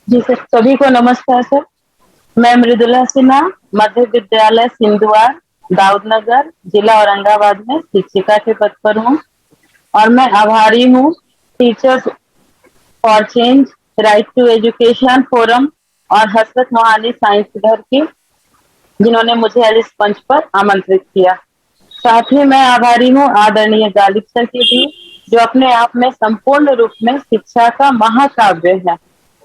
जी sir, सभी को नमस्कार सर। मैं मृदुला सिन्हा, मध्य विद्यालय सिंधुआर, दाऊदनगर, जिला औरंगाबाद में शिक्षिका के पद पर हूँ और मैं आभारी हूँ teachers for change, right to education forum और हसरत मोहाली साइंस घर की, जिन्होंने मुझे आज इस मंच पर आमंत्रित किया। साथ ही मैं आभारी हूँ आदरणीय गालिब सर की भी, जो अपने आप में संपूर्ण रूप में शिक्षा का महाकाव्य है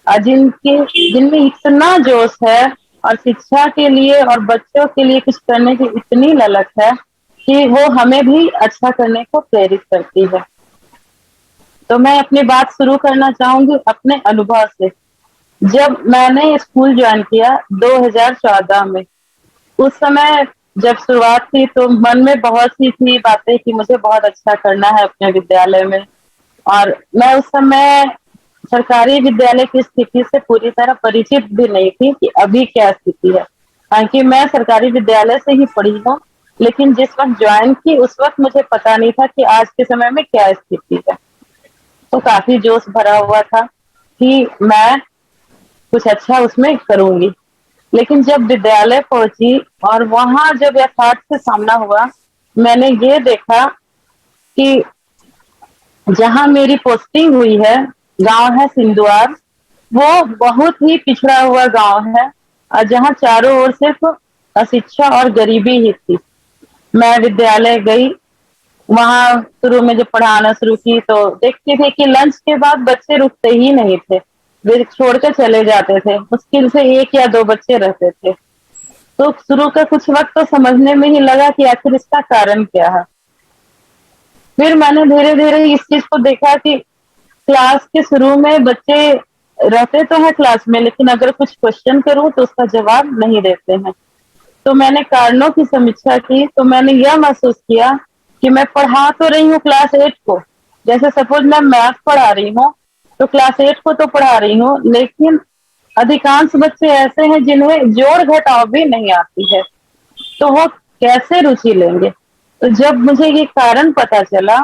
और जिनमें इतना जोश है और शिक्षा के लिए और बच्चों के लिए कुछ करने की इतनी ललक है कि वो हमें भी अच्छा करने को प्रेरित करती है। तो मैं अपनी बात शुरू करना चाहूंगी अपने अनुभव से। जब मैंने स्कूल ज्वाइन किया 2014 में, उस समय जब शुरुआत थी तो मन में बहुत सी थी बातें कि मुझे बहुत अच्छा करना है अपने विद्यालय में। और मैं उस समय सरकारी विद्यालय की स्थिति से पूरी तरह परिचित भी नहीं थी कि अभी क्या स्थिति है। हालांकि मैं सरकारी विद्यालय से ही पढ़ी हूँ, लेकिन जिस वक्त ज्वाइन की उस वक्त मुझे पता नहीं था कि आज के समय में क्या स्थिति है। तो काफी जोश भरा हुआ था कि मैं कुछ अच्छा उसमें करूंगी। लेकिन जब विद्यालय पहुंची और वहां जब यथार्थ से सामना हुआ, मैंने ये देखा कि जहां मेरी पोस्टिंग हुई है, गांव है सिंधुआर, वो बहुत ही पिछड़ा हुआ गांव है और जहां चारों ओर सिर्फ अशिक्षा और गरीबी ही थी। मैं विद्यालय गई, वहां शुरू में जब पढ़ाना शुरू की तो देखती थी कि लंच के बाद बच्चे रुकते ही नहीं थे, वे छोड़कर चले जाते थे। मुश्किल से एक या दो बच्चे रहते थे। तो शुरू का कुछ वक्त तो समझने में ही लगा कि आखिर इसका कारण क्या है। फिर मैंने धीरे धीरे इस चीज को देखा कि क्लास के शुरू में बच्चे रहते तो हैं क्लास में, लेकिन अगर कुछ क्वेश्चन करूं तो उसका जवाब नहीं देते हैं। तो मैंने कारणों की समीक्षा की तो मैंने यह महसूस किया कि मैं पढ़ा तो रही हूँ क्लास 8 को, जैसे सपोज मैं मैथ पढ़ा रही हूँ तो क्लास 8 को तो पढ़ा रही हूँ, लेकिन अधिकांश बच्चे ऐसे हैं जिन्हें जोड़ घटाव भी नहीं आती है। तो वो कैसे रुचि लेंगे? तो जब मुझे ये कारण पता चला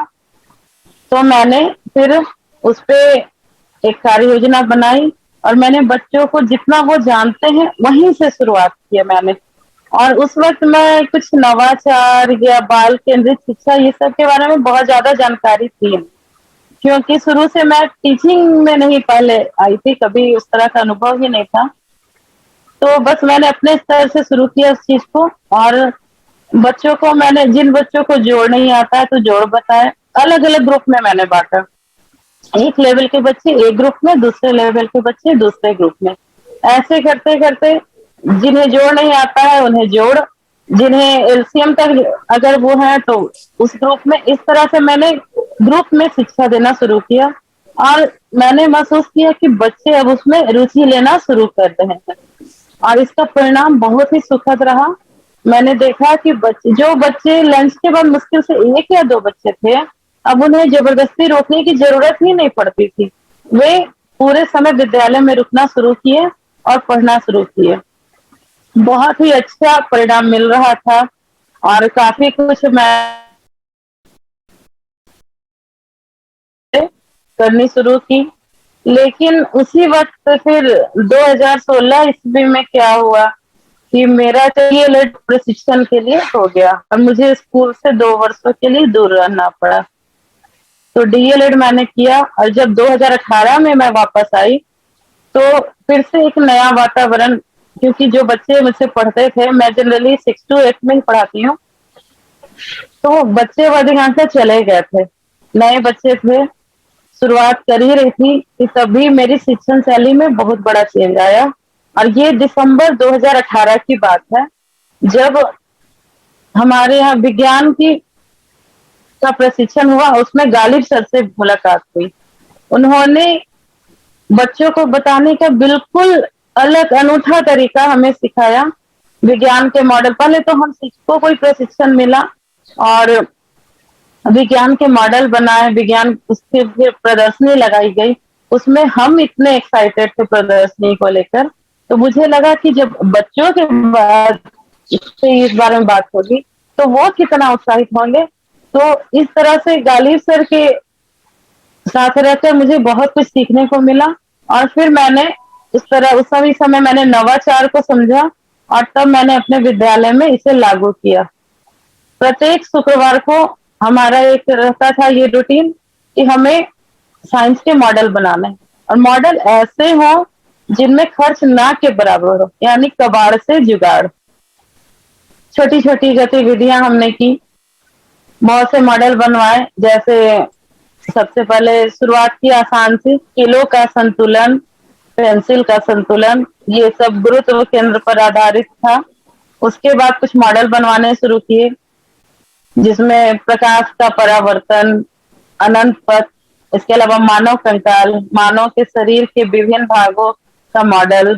तो मैंने फिर उस पे एक कार्य योजना बनाई और मैंने बच्चों को जितना वो जानते हैं वहीं से शुरुआत की मैंने। और उस वक्त मैं कुछ नवाचार या बाल केंद्रित शिक्षा ये सब के बारे में बहुत ज्यादा जानकारी थी, क्योंकि शुरू से मैं टीचिंग में नहीं पहले आई थी, कभी उस तरह का अनुभव ही नहीं था। तो बस मैंने अपने स्तर से शुरू किया उस चीज को और बच्चों को मैंने, जिन बच्चों को जोड़ नहीं आता है तो जोड़ बताए, अलग अलग ग्रुप में मैंने बांटा। एक लेवल के बच्चे एक ग्रुप में, दूसरे लेवल के बच्चे दूसरे ग्रुप में। ऐसे करते करते जिन्हें जोड़ नहीं आता है उन्हें जोड़, जिन्हें एलसीएम तक अगर वो है तो उस ग्रुप में। इस तरह से मैंने ग्रुप में शिक्षा देना शुरू किया और मैंने महसूस किया कि बच्चे अब उसमें रुचि लेना शुरू कर रहे हैं और इसका परिणाम बहुत ही सुखद रहा। मैंने देखा कि जो बच्चे लंच के बाद मुश्किल से एक या दो बच्चे थे, अब उन्हें जबरदस्ती रोकने की जरूरत ही नहीं पड़ती थी। वे पूरे समय विद्यालय में रुकना शुरू किए और पढ़ना शुरू किए। बहुत ही अच्छा परिणाम मिल रहा था और काफी कुछ मैं करनी शुरू की। लेकिन उसी वक्त फिर 2016 ईस्वी में क्या हुआ कि मेरा डीएलएड प्रशिक्षण के लिए हो गया और मुझे स्कूल से 2 वर्षों के लिए दूर रहना पड़ा। तो डीएलएड मैंने किया और जब 2018 में मैं वापस आई तो फिर से एक नया वातावरण, क्योंकि जो बच्चे मुझसे पढ़ते थे, मैं जनरली 6 to 8 में ही पढ़ाती हूँ, तो बच्चे अधिकांश चले गए थे, नए बच्चे थे। शुरुआत कर ही रही थी कि तभी मेरी शिक्षण शैली में बहुत बड़ा चेंज आया। और ये दिसंबर 2018 की बात है, जब हमारे यहाँ विज्ञान की का प्रशिक्षण हुआ, उसमें गालिब सर से मुलाकात हुई। उन्होंने बच्चों को बताने का बिल्कुल अलग अनूठा तरीका हमें सिखाया। विज्ञान के मॉडल, पहले तो हम शिक्षकों को ही प्रशिक्षण मिला और विज्ञान के मॉडल बनाए, विज्ञान उसकी फिर प्रदर्शनी लगाई गई। उसमें हम इतने एक्साइटेड थे प्रदर्शनी को लेकर, तो मुझे लगा कि जब बच्चों के बाद इससे इस बारे में बात होगी तो वो कितना उत्साहित होंगे। तो इस तरह से गालिब सर के साथ रहकर मुझे बहुत कुछ सीखने को मिला। और फिर मैंने इस तरह उस सभी समय मैंने नवाचार को समझा और तब मैंने अपने विद्यालय में इसे लागू किया। प्रत्येक शुक्रवार को हमारा एक रहता था ये रूटीन कि हमें साइंस के मॉडल बनाने हैं और मॉडल ऐसे हो जिनमें खर्च ना के बराबर हो, यानी कबाड़ से जुगाड़। छोटी छोटी गतिविधियां हमने की, बहुत से मॉडल बनवाए। जैसे सबसे पहले शुरुआत की आसान सी, किलो का संतुलन, पेंसिल का संतुलन, ये सब गुरुत्व केंद्र पर आधारित था। उसके बाद कुछ मॉडल बनवाने शुरू किए जिसमें प्रकाश का परावर्तन, अनंत पथ, इसके अलावा मानव कंकाल, मानव के शरीर के विभिन्न भागों का मॉडल।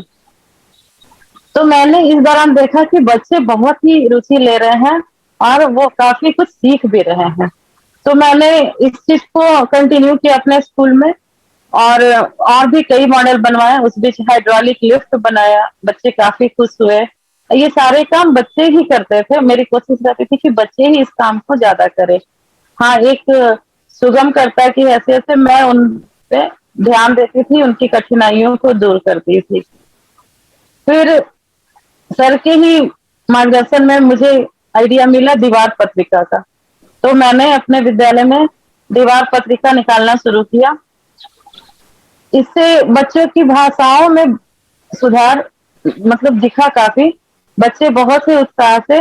तो मैंने इस दौरान देखा कि बच्चे बहुत ही रुचि ले रहे हैं और वो काफी कुछ सीख भी रहे हैं। तो मैंने इस चीज को कंटिन्यू किया अपने स्कूल में और भी कई मॉडल बनवाए। उस बीच हाइड्रोलिक लिफ्ट बनाया, बच्चे काफी खुश हुए। ये सारे काम बच्चे ही करते थे, मेरी कोशिश रहती थी कि बच्चे ही इस काम को ज्यादा करें। हाँ, एक सुगमकर्ता की हैसियत से मैं उन पे ध्यान देती थी, उनकी कठिनाइयों को दूर करती थी। फिर सर के ही मार्गदर्शन में मुझे आइडिया मिला दीवार पत्रिका का। तो मैंने अपने विद्यालय में दीवार पत्रिका निकालना शुरू किया। इससे बच्चों की भाषाओं में सुधार मतलब दिखा काफी। बच्चे बहुत ही उत्साह से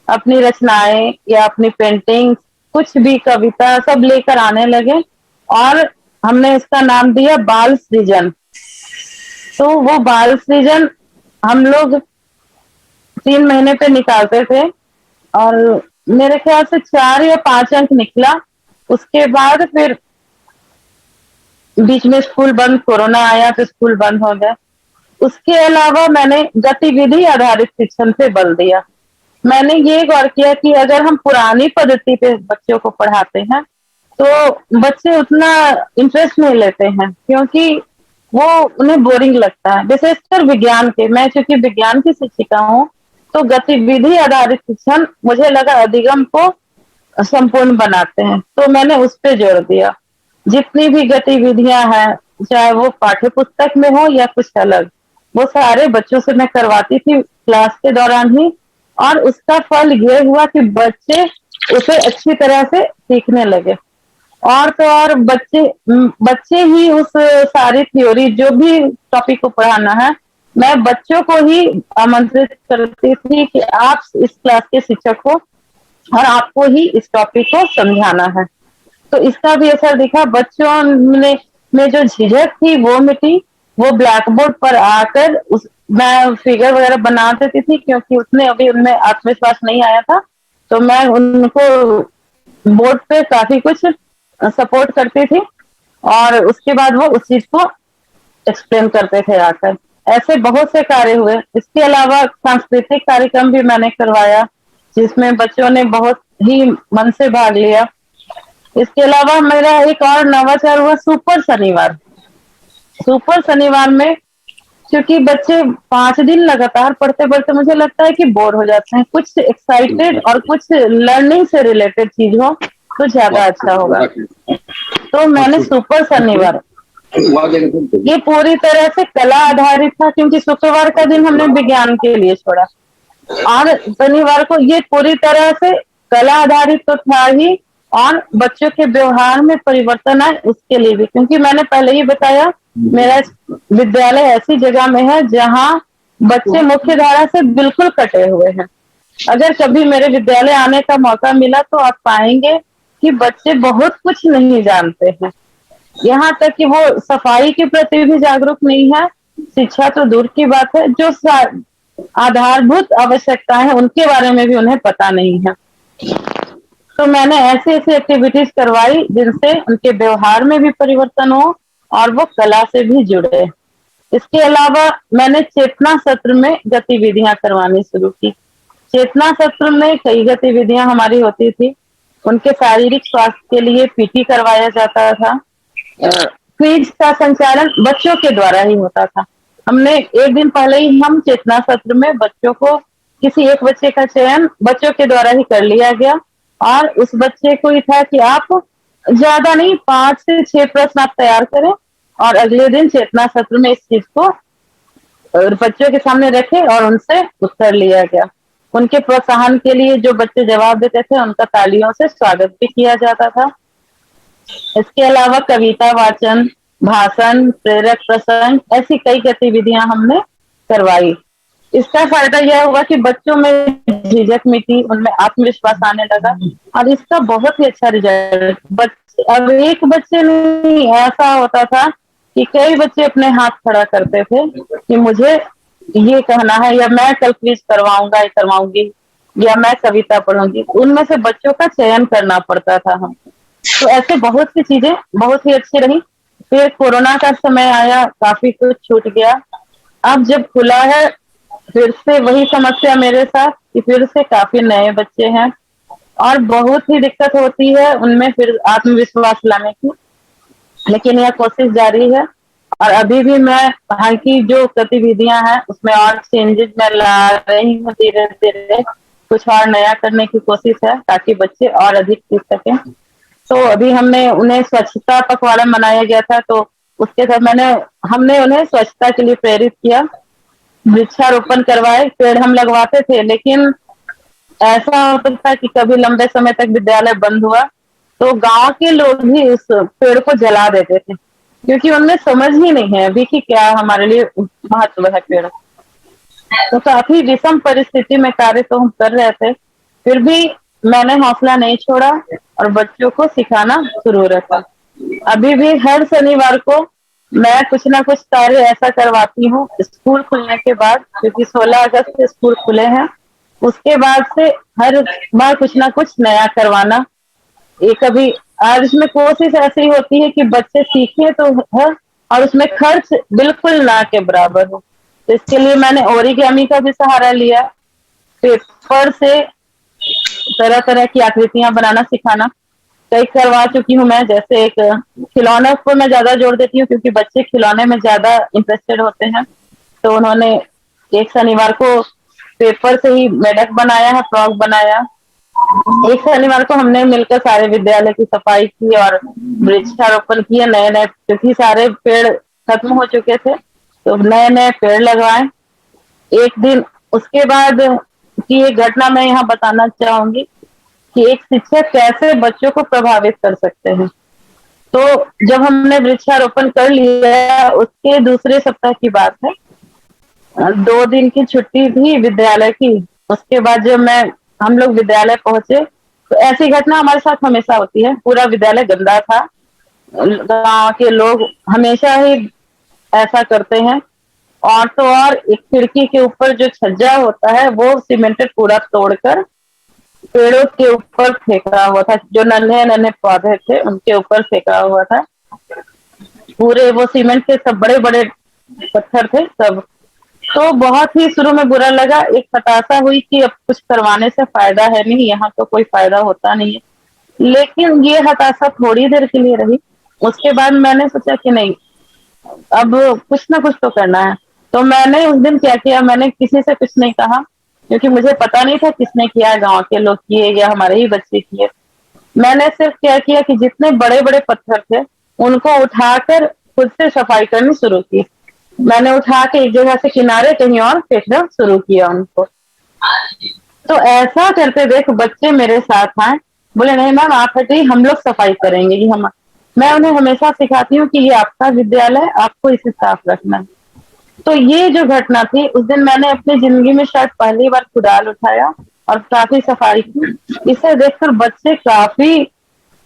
अपनी रचनाएं या अपनी पेंटिंग, कुछ भी कविता सब लेकर आने लगे और हमने इसका नाम दिया बाल सृजन। तो वो बाल सृजन हम लोग 3 महीने पे निकालते थे और मेरे ख्याल से 4 या 5 अंक निकला। उसके बाद फिर बीच में स्कूल बंद, कोरोना आया तो स्कूल बंद हो गया। उसके अलावा मैंने गतिविधि आधारित शिक्षण पे बल दिया। मैंने ये गौर किया कि अगर हम पुरानी पद्धति पे बच्चों को पढ़ाते हैं तो बच्चे उतना इंटरेस्ट नहीं लेते हैं, क्योंकि वो उन्हें बोरिंग लगता है। विशेषकर विज्ञान के, मैं चूंकि विज्ञान की शिक्षिका हूँ, तो गतिविधि आधारित शिक्षण मुझे लगा अधिगम को संपूर्ण बनाते हैं, तो मैंने उस पर जोर दिया। जितनी भी गतिविधियां हैं, चाहे वो पाठ्य पुस्तक में हो या कुछ अलग, वो सारे बच्चों से मैं करवाती थी क्लास के दौरान ही। और उसका फल ये हुआ कि बच्चे उसे अच्छी तरह से सीखने लगे। और तो और बच्चे ही उस सारी थ्योरी, जो भी टॉपिक को पढ़ाना है, मैं बच्चों को ही आमंत्रित करती थी कि आप इस क्लास के शिक्षक हो और आपको ही इस टॉपिक को समझाना है। तो इसका भी असर दिखा। बच्चों में जो झिझक थी वो मिटी। वो ब्लैक बोर्ड पर आकर मैं फिगर वगैरह बना देती थी, क्योंकि उसने अभी उनमें आत्मविश्वास नहीं आया था। तो मैं उनको बोर्ड पे काफी कुछ सपोर्ट करती थी और उसके बाद वो उस चीज को एक्सप्लेन करते थे आकर। ऐसे बहुत से कार्य हुए। इसके अलावा सांस्कृतिक कार्यक्रम भी मैंने करवाया, जिसमें बच्चों ने बहुत ही मन से भाग लिया। इसके अलावा मेरा एक और नवाचार हुआ सुपर शनिवार। सुपर शनिवार में क्योंकि बच्चे 5 दिन लगातार पढ़ते पढ़ते मुझे लगता है कि बोर हो जाते हैं, कुछ एक्साइटेड और कुछ लर्निंग से रिलेटेड चीज हो तो ज्यादा अच्छा होगा। तो मैंने सुपर शनिवार, ये पूरी तरह से कला आधारित था, क्योंकि शुक्रवार का दिन हमने विज्ञान के लिए छोड़ा और शनिवार को ये पूरी तरह से कला आधारित तो था ही, और बच्चों के व्यवहार में परिवर्तन आए उसके लिए भी। क्योंकि मैंने पहले ही बताया, मेरा विद्यालय ऐसी जगह में है जहाँ बच्चे मुख्य धारा से बिल्कुल कटे हुए हैं। अगर कभी मेरे विद्यालय आने का मौका मिला तो आप पाएंगे कि बच्चे बहुत कुछ नहीं जानते हैं। यहाँ तक कि वो सफाई के प्रति भी जागरूक नहीं है। शिक्षा तो दूर की बात है, जो आधारभूत आवश्यकताएं हैं उनके बारे में भी उन्हें पता नहीं है। तो मैंने ऐसी ऐसी एक्टिविटीज करवाई जिनसे उनके व्यवहार में भी परिवर्तन हो और वो कला से भी जुड़े। इसके अलावा मैंने चेतना सत्र में गतिविधियां करवानी शुरू की। चेतना सत्र में कई गतिविधियां हमारी होती थी। उनके शारीरिक स्वास्थ्य के लिए पीटी करवाया जाता था। क्विज का संचालन बच्चों के द्वारा ही होता था। हमने एक दिन पहले ही हम चेतना सत्र में बच्चों को, किसी एक बच्चे का चयन बच्चों के द्वारा ही कर लिया गया और उस बच्चे को ये था कि आप ज्यादा नहीं, 5 से 6 प्रश्न आप तैयार करें और अगले दिन चेतना सत्र में इस चीज को और बच्चों के सामने रखे और उनसे उत्तर लिया गया। उनके प्रोत्साहन के लिए जो बच्चे जवाब देते थे उनका तालियों से स्वागत भी किया जाता था। इसके अलावा कविता वाचन, भाषण, प्रेरक प्रसंग ऐसी कई गतिविधियां हमने करवाई। इसका फायदा यह हुआ कि बच्चों में झिझक मिटी, उनमें आत्मविश्वास आने लगा और इसका बहुत ही अच्छा रिजल्ट। अब एक बच्चे नहीं, ऐसा होता था कि कई बच्चे अपने हाथ खड़ा करते थे कि मुझे ये कहना है, या मैं कल क्विज करवाऊंगा या करवाऊंगी, या मैं कविता पढ़ूंगी। उनमें से बच्चों का चयन करना पड़ता था हम। तो ऐसे बहुत सी चीजें बहुत ही अच्छी रही। फिर कोरोना का समय आया, काफी कुछ छूट गया। अब जब खुला है फिर से वही समस्या मेरे साथ कि फिर से काफी नए बच्चे हैं और बहुत ही दिक्कत होती है उनमें फिर आत्मविश्वास लाने की। लेकिन यह कोशिश जारी है और अभी भी मैं वहाँ की जो गतिविधियां हैं उसमें और चेंजेस मैं ला रही हूँ। धीरे धीरे कुछ और नया करने की कोशिश है ताकि बच्चे और अधिक सीख सकें। तो अभी हमने उन्हें स्वच्छता पखवाड़ा मनाया गया था, तो उसके साथ हमने उन्हें स्वच्छता के लिए प्रेरित किया। वृक्षारोपण करवाए, पेड़ हम लगवाते थे, लेकिन ऐसा होता था कि कभी लंबे समय तक विद्यालय बंद हुआ तो गांव के लोग ही उस पेड़ को जला देते थे, क्योंकि उनमें समझ ही नहीं है अभी कि क्या हमारे लिए महत्व है पेड़। तो काफी विषम परिस्थिति में कार्य तो हम कर रहे थे, फिर भी मैंने हौसला नहीं छोड़ा और बच्चों को सिखाना शुरू रखा। अभी भी हर शनिवार को मैं कुछ ना कुछ कार्य ऐसा करवाती हूँ स्कूल खुलने के बाद, क्योंकि 16 अगस्त से स्कूल खुले हैं। उसके बाद से हर बार कुछ ना कुछ नया करवाना। ये कभी आज इसमें कोशिश ऐसी होती है कि बच्चे सीखे तो है और उसमें खर्च बिल्कुल ना के बराबर हो। तो इसके लिए मैंने ओरिगामी का भी सहारा लिया, पेपर से तरह तरह की आकृतियां बनाना सिखाना कई करवा चुकी हूँ मैं। जैसे एक खिलौने पर मैं ज्यादा जोर देती हूँ क्योंकि बच्चे खिलौने में ज्यादा इंटरेस्टेड होते हैं। तो उन्होंने एक शनिवार को पेपर से ही मेढक बनाया है, फ्रॉक बनाया। एक शनिवार को हमने मिलकर सारे विद्यालय की सफाई की और वृक्षारोपण किए नए नए, क्योंकि सारे पेड़ खत्म हो चुके थे तो नए नए पेड़ लगवाए। एक दिन उसके बाद की एक घटना मैं यहाँ बताना चाहूंगी कि एक शिक्षक कैसे बच्चों को प्रभावित कर सकते हैं। तो जब हमने वृक्षारोपण कर लिया उसके दूसरे सप्ताह की बात है, 2 दिन की छुट्टी थी विद्यालय की। उसके बाद जब हम लोग विद्यालय पहुंचे तो ऐसी घटना हमारे साथ हमेशा होती है। पूरा विद्यालय गंदा था, गांव के लोग हमेशा ही ऐसा करते हैं। और तो और एक खिड़की के ऊपर जो छज्जा होता है वो सीमेंटेड पूरा तोड़कर पेड़ों के ऊपर फेंका हुआ था, जो नन्हे नन्हे पौधे थे उनके ऊपर फेंका हुआ था। पूरे वो सीमेंट के सब बड़े बड़े पत्थर थे सब। तो बहुत ही शुरू में बुरा लगा, एक हताशा हुई कि अब कुछ करवाने से फायदा है नहीं, यहाँ तो कोई फायदा होता नहीं है। लेकिन ये हताशा थोड़ी देर के लिए रही। उसके बाद मैंने सोचा कि नहीं, अब कुछ ना कुछ तो करना है। तो मैंने उस दिन क्या किया, मैंने किसी से कुछ नहीं कहा क्योंकि मुझे पता नहीं था किसने किया, गांव के लोग किए या हमारे ही बच्चे किए। मैंने सिर्फ क्या किया कि जितने बड़े बड़े पत्थर थे उनको उठाकर खुद से सफाई करनी शुरू की। मैंने उठा के एक जगह से किनारे कहीं और फेंकना शुरू किया उनको। तो ऐसा करते देख बच्चे मेरे साथ आए, बोले नहीं मैम आप हटिए, हम लोग सफाई करेंगे। ये हम मैं उन्हें हमेशा सिखाती हूँ कि ये आपका विद्यालय, आपको इसे साफ रखना है। तो ये जो घटना थी उस दिन मैंने अपनी जिंदगी में शायद पहली बार कुदाल उठाया और काफी सफाई की। इसे देखकर बच्चे काफी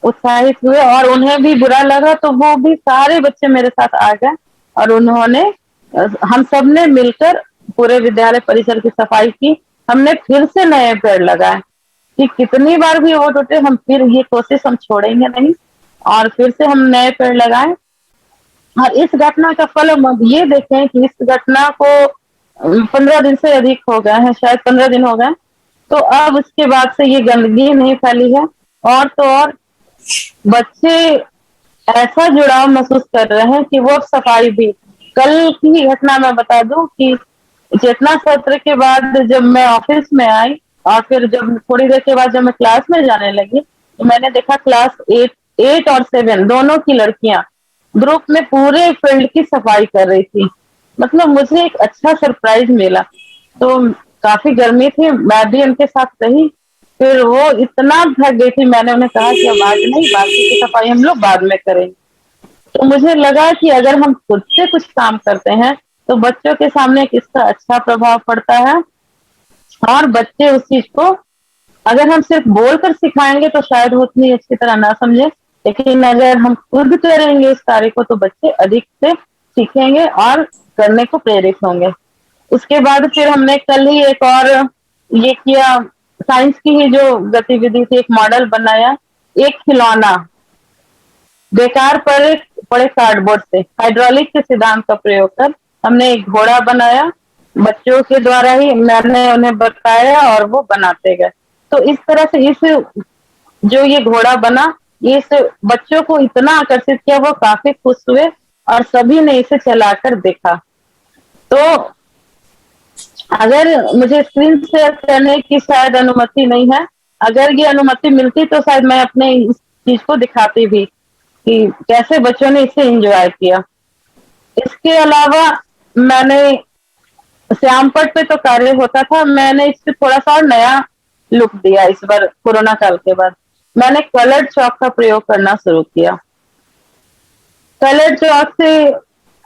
उत्साहित हुए और उन्हें भी बुरा लगा, तो वो भी सारे बच्चे मेरे साथ आ गए और उन्होंने हम सब ने मिलकर पूरे विद्यालय परिसर की सफाई की। हमने फिर से नए पेड़ लगाए कि कितनी बार भी वो टूटे, हम फिर ये कोशिश हम छोड़ेंगे नहीं और फिर से हम नए पेड़ लगाए। और इस घटना का फल हम अब ये देखें कि इस घटना को 15 दिन से अधिक हो गए हैं, शायद 15 दिन हो गए। तो अब उसके बाद से ये गंदगी नहीं फैली है और तो और बच्चे ऐसा जुड़ाव महसूस कर रहे हैं कि वो अब सफाई भी। कल की घटना मैं बता दूं कि चेतना सत्र के बाद जब मैं ऑफिस में आई और फिर जब थोड़ी देर के बाद जब मैं क्लास में जाने लगी तो मैंने देखा क्लास 8 और 7 दोनों की लड़कियां ग्रुप में पूरे फील्ड की सफाई कर रही थी। मतलब मुझे एक अच्छा सरप्राइज मिला। तो काफी गर्मी थी, मैं भी उनके साथ रही। फिर वो इतना थक गई थी, मैंने उन्हें कहा कि अब आज नहीं, बाकी की सफाई हम लोग बाद में करेंगे। तो मुझे लगा कि अगर हम खुद से कुछ काम करते हैं तो बच्चों के सामने इसका अच्छा प्रभाव पड़ता है, और बच्चे उस चीज को अगर हम सिर्फ बोलकर सिखाएंगे तो शायद वो उतनी अच्छी तरह ना समझे, लेकिन अगर हम खुद करेंगे इस कार्य को तो बच्चे अधिक से सीखेंगे और करने को प्रेरित होंगे। उसके बाद फिर हमने कल ही एक और ये किया, साइंस की ही जो गतिविधि थी, एक मॉडल बनाया, एक खिलौना बेकार पड़े पड़े कार्डबोर्ड से हाइड्रोलिक के सिद्धांत का प्रयोग कर हमने एक घोड़ा बनाया। बच्चों के द्वारा ही मैंने उन्हें बताया और वो बनाते गए। तो इस तरह से इस जो ये घोड़ा बना, इस बच्चों को इतना आकर्षित किया, वो काफी खुश हुए और सभी ने इसे चलाकर देखा। तो अगर मुझे स्क्रीन शेयर करने की शायद अनुमति नहीं है, अगर ये अनुमति मिलती तो शायद मैं अपने इस चीज को दिखाती भी कि कैसे बच्चों ने इसे एंजॉय किया। इसके अलावा मैंने श्यामपट पे तो कार्य होता था, मैंने इससे थोड़ा सा और नया लुक दिया इस बार कोरोना काल के बाद। मैंने कलर्ड चौक का प्रयोग करना शुरू किया। कलर्ड चौक से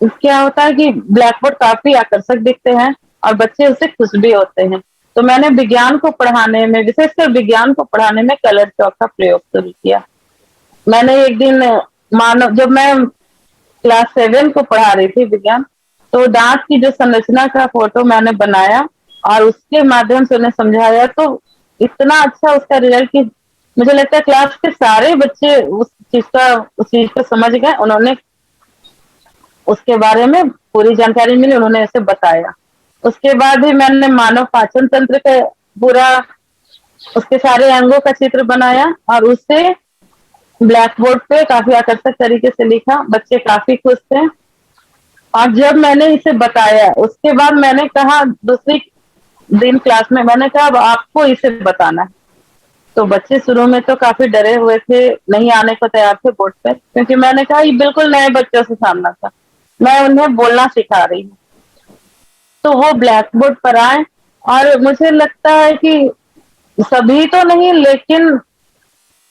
क्या होता है कि ब्लैक बोर्ड काफी आकर्षक दिखते हैं और बच्चे उससे खुश भी होते हैं। तो मैंने विज्ञान को पढ़ाने में, विशेषकर विज्ञान को पढ़ाने में कलर्ड चौक का प्रयोग शुरू किया। मैंने एक दिन मानव, जब मैं क्लास 7 को पढ़ा रही थी विज्ञान, तो दांत की जो संरचना का फोटो मैंने बनाया और उसके माध्यम से उन्हें समझाया, तो इतना अच्छा उसका रिजल्ट कि मुझे लगता है क्लास के सारे बच्चे उस चीज को समझ गए। उन्होंने उसके बारे में पूरी जानकारी मिली, उन्होंने ऐसे बताया। उसके बाद ही मैंने मानव पाचन तंत्र का पूरा, उसके सारे अंगों का चित्र बनाया और उससे ब्लैक बोर्ड पे काफी आकर्षक तरीके से लिखा। बच्चे काफी खुश थे। और जब मैंने इसे बताया उसके बाद मैंने कहा, दूसरी दिन क्लास में मैंने कहा अब आपको इसे बताना है। तो बच्चे शुरू में तो काफी डरे हुए थे, नहीं आने को तैयार थे बोर्ड पे, क्योंकि मैंने कहा ये बिल्कुल नए बच्चों से सामना था, मैं उन्हें बोलना सिखा रही हूँ। तो वो ब्लैक बोर्ड पर आए और मुझे लगता है कि सभी तो नहीं, लेकिन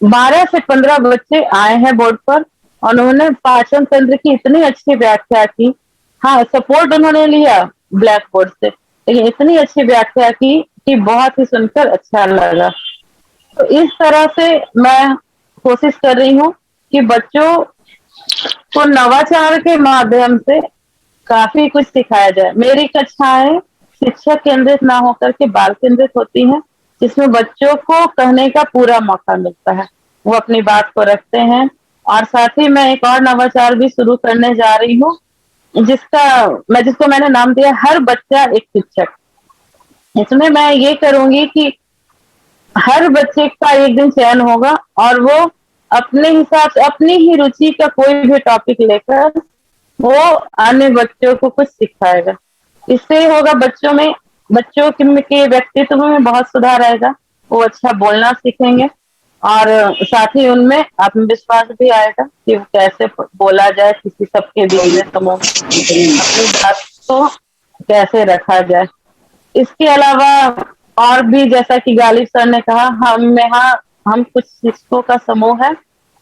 12 से 15 बच्चे आए हैं बोर्ड पर और उन्होंने पाचन तंत्र की इतनी अच्छी व्याख्या की। हाँ, सपोर्ट उन्होंने लिया ब्लैक बोर्ड से, लेकिन इतनी अच्छी व्याख्या की कि बहुत ही सुनकर अच्छा लगा। तो इस तरह से मैं कोशिश कर रही हूँ कि बच्चों को नवाचार के माध्यम से काफी कुछ सिखाया जाए। मेरी कक्षाएं शिक्षक केंद्रित ना होकर के बाल केंद्रित होती हैं, जिसमें बच्चों को कहने का पूरा मौका मिलता है, वो अपनी बात को रखते हैं। और साथ ही मैं एक और नवाचार भी शुरू करने जा रही हूँ, जिसको मैंने नाम दिया हर बच्चा एक शिक्षक। इसमें मैं ये करूंगी कि हर बच्चे का एक दिन चयन होगा और वो अपने हिसाब से अपनी ही रुचि का कोई भी टॉपिक लेकर वो अन्य बच्चों को कुछ सिखाएगा। इससे होगा बच्चों के व्यक्तित्व में बहुत सुधार आएगा, वो अच्छा बोलना सीखेंगे और साथ ही उनमें आत्मविश्वास भी आएगा कि कैसे बोला जाए किसी सबके बीच में, समूह में अपनी बात को कैसे रखा जाए। इसके अलावा और भी, जैसा कि गालिब सर ने कहा, हम कुछ शिक्षकों का समूह है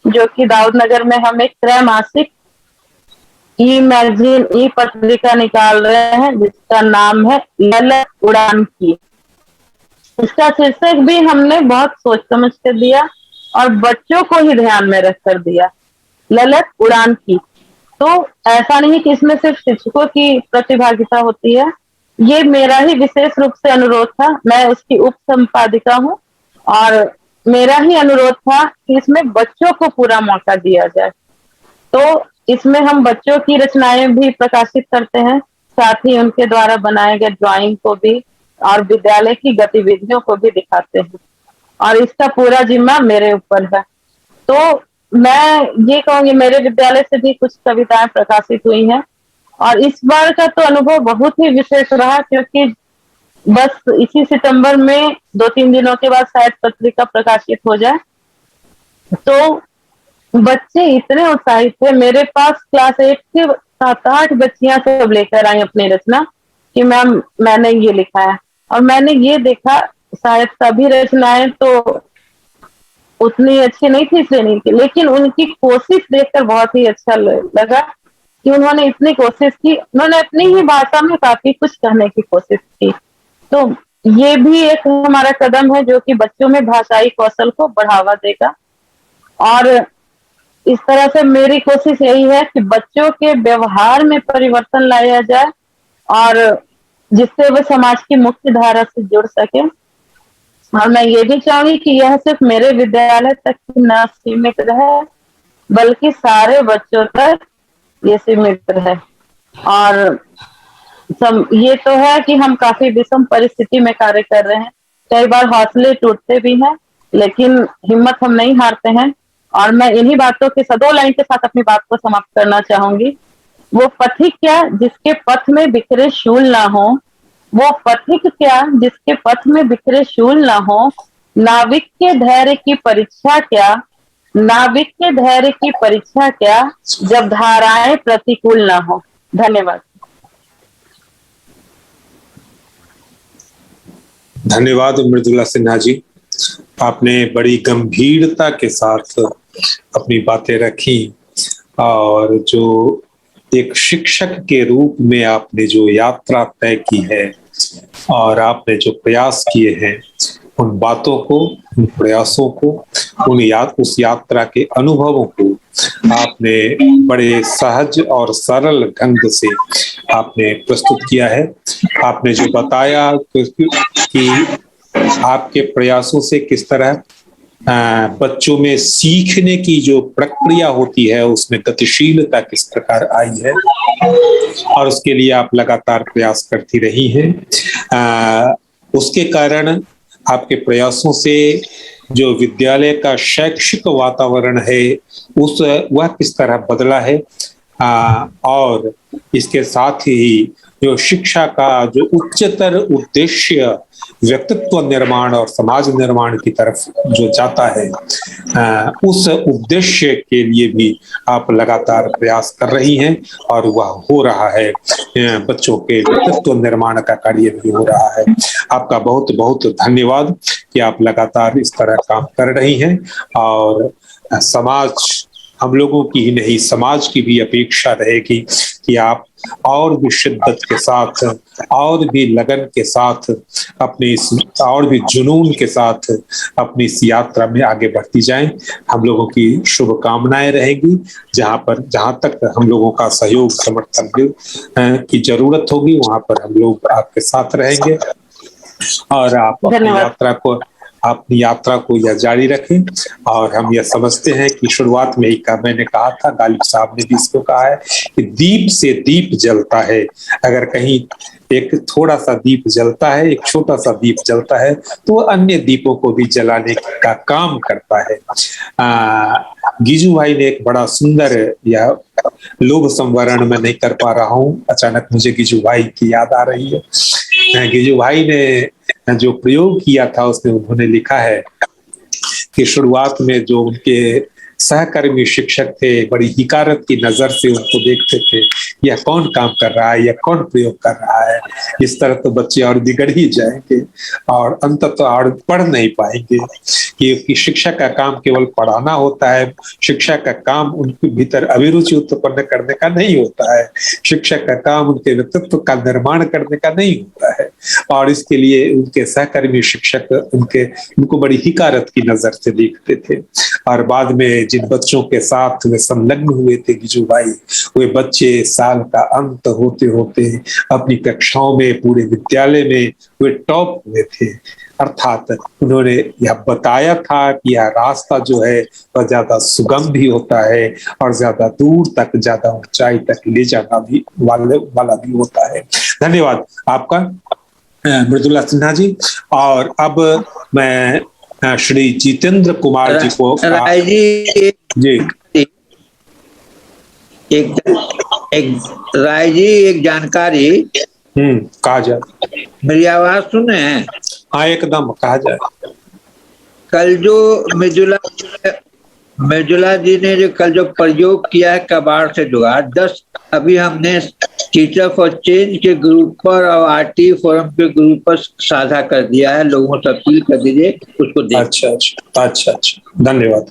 जो कि दाऊद नगर में हम एक त्रैमासिक ई मैगजीन, ई पत्रिका निकाल रहे हैं जिसका नाम है ललक उड़ान की। इसका शीर्षक भी हमने बहुत सोच समझ कर दिया और बच्चों को ही ध्यान में रख कर दिया, ललक उड़ान की। तो ऐसा नहीं कि इसमें सिर्फ शिक्षकों की प्रतिभागिता होती है, ये मेरा ही विशेष रूप से अनुरोध था। मैं उसकी उप संपादिका हूँ और मेरा ही अनुरोध था कि इसमें बच्चों को पूरा मौका दिया जाए। तो इसमें हम बच्चों की रचनाएं भी प्रकाशित करते हैं, साथ ही उनके द्वारा बनाए गए ड्राइंग को भी और विद्यालय की गतिविधियों को भी दिखाते हैं और इसका पूरा जिम्मा मेरे ऊपर है। तो मैं ये कहूंगी मेरे विद्यालय से भी कुछ कविताएं प्रकाशित हुई हैं और इस बार का तो अनुभव बहुत ही विशेष रहा, क्योंकि बस इसी सितंबर में 2-3 दिनों के बाद शायद पत्रिका प्रकाशित हो जाए। तो बच्चे इतने उत्साहित थे, मेरे पास क्लास 8 के 7-8 बच्चियां सब लेकर आई अपनी रचना कि मैम मैंने ये लिखा है। और मैंने ये देखा शायद सभी रचनाएं तो उतनी अच्छी नहीं थी श्रेणी की, लेकिन उनकी कोशिश देखकर बहुत ही अच्छा लगा कि उन्होंने इतनी कोशिश की, उन्होंने अपनी ही भाषा में काफी कुछ कहने की कोशिश की। तो ये भी एक हमारा कदम है जो कि बच्चों में भाषाई कौशल को बढ़ावा देगा। और इस तरह से मेरी कोशिश यही है कि बच्चों के व्यवहार में परिवर्तन लाया जाए और जिससे वे समाज की मुख्य धारा से जुड़ सके। और मैं ये भी चाहूंगी कि यह सिर्फ मेरे विद्यालय तक न सीमित रहे, बल्कि सारे बच्चों तक ये सीमित रहे। और ये तो है कि हम काफी विषम परिस्थिति में कार्य कर रहे हैं, कई बार हौसले टूटते भी हैं, लेकिन हिम्मत हम नहीं हारते हैं। और मैं इन्हीं बातों के 2 लाइन के साथ अपनी बात को समाप्त करना चाहूंगी। वो पथिक क्या जिसके पथ में बिखरे शूल ना हो, वो पथिक क्या जिसके पथ में बिखरे शूल ना हो, नाविक के धैर्य की परीक्षा क्या, नाविक के धैर्य की परीक्षा क्या, जब धाराएं प्रतिकूल ना हो। धन्यवाद। धन्यवाद मृदुला सिन्हा जी, आपने बड़ी गंभीरता के साथ अपनी बातें रखी और जो एक शिक्षक के रूप में आपने जो यात्रा तय की है और आपने जो प्रयास किए हैं, उन बातों को, उन प्रयासों को, उस यात्रा के अनुभवों को आपने बड़े सहज और सरल ढंग से आपने प्रस्तुत किया है। आपने जो बताया कि आपके प्रयासों से किस तरह बच्चों में सीखने की जो प्रक्रिया होती है उसमें गतिशीलता किस प्रकार आई है और उसके लिए आप लगातार प्रयास करती रही हैं। उसके कारण आपके प्रयासों से जो विद्यालय का शैक्षिक वातावरण है वह किस तरह बदला है, और इसके साथ ही जो शिक्षा का जो उच्चतर उद्देश्य व्यक्तित्व निर्माण और समाज निर्माण की तरफ जो जाता है, उस उद्देश्य के लिए भी आप लगातार प्रयास कर रही हैं और वह हो रहा है। बच्चों के व्यक्तित्व निर्माण का कार्य भी हो रहा है। आपका बहुत बहुत धन्यवाद कि आप लगातार इस तरह काम कर रही हैं और समाज, हम लोगों की ही नहीं समाज की भी अपेक्षा रहेगी कि आप और भी शिद्दत के साथ, और भी लगन के साथ, अपनी और भी जुनून के साथ अपनी इस यात्रा में आगे बढ़ती जाएं। हम लोगों की शुभकामनाएं रहेंगी। जहां तक हम लोगों का सहयोग समर्थन की जरूरत होगी वहां पर हम लोग आपके साथ रहेंगे और आप अपनी यात्रा को यह जारी रखें। और हम यह समझते हैं कि शुरुआत में ही मैंने कहा था, गालिब साहब ने भी इसको कहा है कि दीप से दीप जलता है। अगर कहीं एक थोड़ा सा दीप जलता है, एक छोटा सा दीप जलता है, तो अन्य दीपों को भी जलाने का काम करता है। गीजू भाई ने एक बड़ा सुंदर, या लोभ संवरण में नहीं कर पा रहा हूँ, अचानक मुझे गीजू भाई की याद आ रही है। गीजू भाई ने जो प्रयोग किया था उसमें उन्होंने लिखा है कि शुरुआत में जो उनके सहकर्मी शिक्षक थे बड़ी हिकारत की नजर से उनको देखते थे, यह कौन काम कर रहा है, यह कौन प्रयोग कर रहा है, इस तरह तो बच्चे और बिगड़ ही जाएंगे और अंततः और पढ़ नहीं पाएंगे। क्योंकि शिक्षक का काम केवल पढ़ाना होता है, शिक्षक का काम उनके भीतर अभिरुचि उत्पन्न करने का नहीं होता है, शिक्षक का काम उनके व्यक्तित्व का निर्माण करने का नहीं होता है। और इसके लिए उनके सहकर्मी शिक्षक उनको बड़ी हिकारत की नजर से देखते थे। और बाद में जिन बच्चों के साथ वे संलग्न हुए थे गीजू भाई, वे बच्चे साल का अंत होते होते अपनी कक्षाओं में, पूरे विद्यालय में वे टॉप हुए थे। अर्थात उन्होंने यह बताया था कि यह रास्ता जो है वह ज्यादा सुगम भी होता है और ज्यादा दूर तक, ज्यादा ऊंचाई तक ले जाना भी वाला भी होता है। धन्यवाद आपका मृदुला सिन्हा जी। और अब मैं श्री जितेंद्र कुमार जी को जी राय जी एक जानकारी कहा जाए। मेरी आवाज सुने हैं? हाँ एकदम कहा जाए। कल जो मृदुला मृदुला जी ने जो कल जो प्रयोग किया है कबाड़ से जुगाड़ 10 अभी हमने टीचर फॉर चेंज के ग्रुप पर और आरटी फोरम के ग्रुप पर साझा कर दिया है। लोगों से अपील कर दीजिए उसको देख। अच्छा अच्छा अच्छा अच्छा, धन्यवाद।